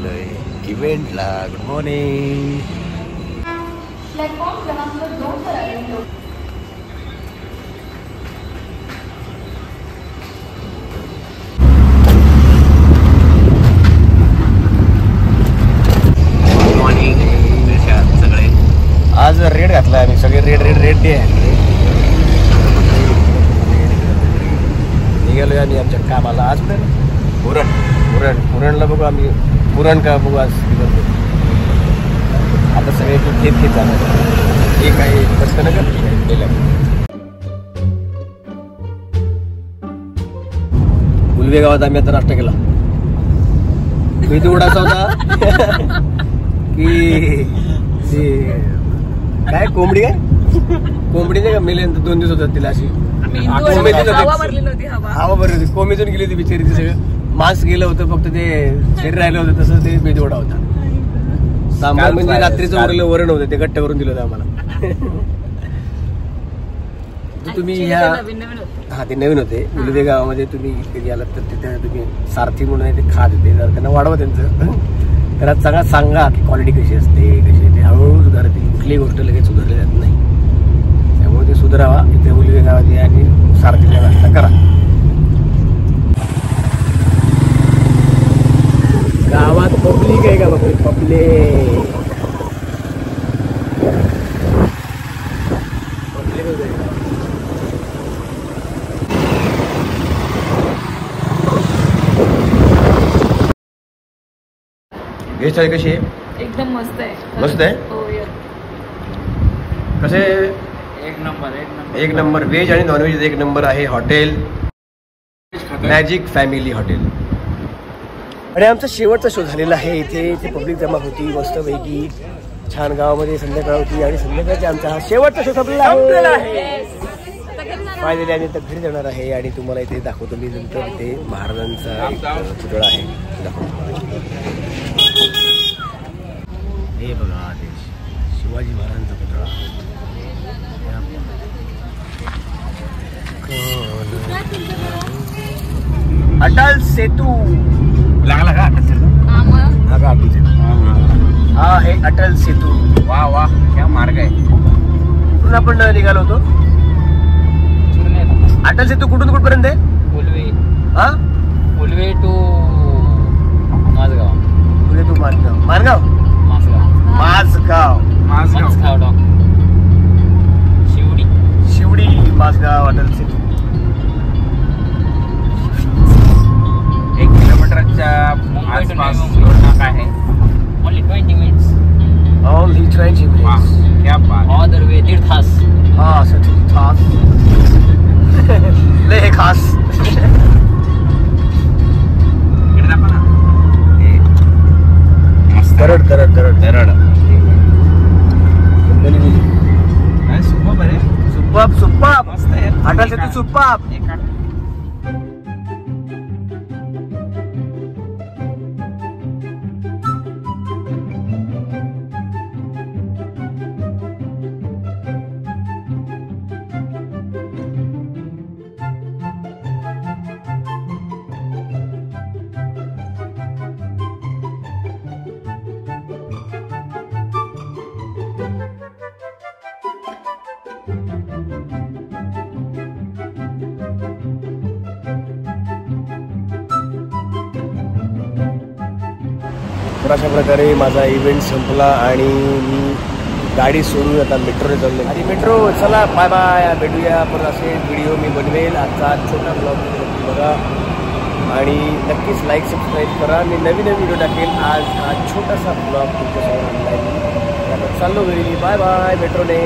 निघालोय इव्हेंटला. Good morning. सगळे आज red घातला आम्ही सगळे. रेड डे आहे. निघालोय आम्ही आमच्या कामाला. आज पुरणला बघू आम्ही. पुरण का बघू आज. आता सगळे खेत जाणार. हे काही कष्ट न केलं. उलवे गावात आम्ही आता नाश्ता केला. मेदू उडाचा होता की काय कोंबडी नाही का मेले 2 दिवस होतात तिला. अशी हवा भरली होती. कोंबडीतून गेली होती बिचारी. ती सगळं मांस गेलं होतं. फक्त ते शरीर राहिलं होतं. तसं ते मेदूवडा होता. सांबार म्हणजे रात्रीचं उरलेलं वरण होतं. ते गट्ट करून दिलं होतं आम्हाला. तुम्ही ते नवीन होते. उलवे गावामध्ये तुम्ही कधी आलात तर तिथे तुम्ही सारथी म्हणून ते खात होते. जर त्यांना वाढवा त्यांचं. त्याला सगळं सांगा की क्वालिटी कशी असते कशी येते. हळूहळू सुधारते. कुठलीही गोष्ट लगेच सुधारली जात नाही. त्यामुळे ते सुधारावा. इथे उलवे गावात या आणि सारथीचा नाश्ता करा. गावात पब्लिक आहे का बाबा. पब्लिक गेस्ट आहे. कशी आहे. एकदम मस्त आहे. मस्त आहे. कसे. एक नंबर व्हेज आणि नॉनव्हेज एक नंबर आहे. Hotel magic family hotel. आणि आमचा शेवटचा शो झालेला आहे. इथे पब्लिक जमा होती मस्तपैकी. छान गावामध्ये संध्याकाळ होती. आणि संध्याकाळचा आमचा हा शेवटचा शो संपलेला आहे. फायनली आम्ही आता घरी जाणार आहे. आणि तुम्हाला इथे दाखवतो मी नंतर. इथे महाराजांचा एक पुतळा आहे. हे बघा ते शिवाजी महाराजांचा पुतळा. अटल सेतू लागला का. अटल सेतू अटल सेतू हा हे अटल सेतू. वा वा क्या मार्ग आहे. कुठून आपण निघालो होतो. अटल सेतू कुठून कुठपर्यंत आहे. उलवे टू माणगाव शिवडी माझगाव अटल सेतू. 1 किलोमीटरच्या आसपास नाका आहे. Only 20 minutes. Only 20 minutes. क्या बात. Other way 1.5 तास. हाँ सर 1.5 तास. ले खास. दरड सुपाप अटल सेतू सुपाप. तर अशा प्रकारे माझा इव्हेंट संपला. आणि मी गाडी सोडून आता मेट्रोने चाललो. आणि मेट्रो चला बाय बाय. भेटूया परत. असे व्हिडिओ मी बनवेल. आजचा छोटा ब्लॉग बघा. आणि नक्कीच लाईक सबस्क्राईब करा. मी नवीन व्हिडिओ टाकेल. आज हा छोटासा ब्लॉग तुमच्यासमोर आणला आहे. चाललो घरी. Bye bye मेट्रोने.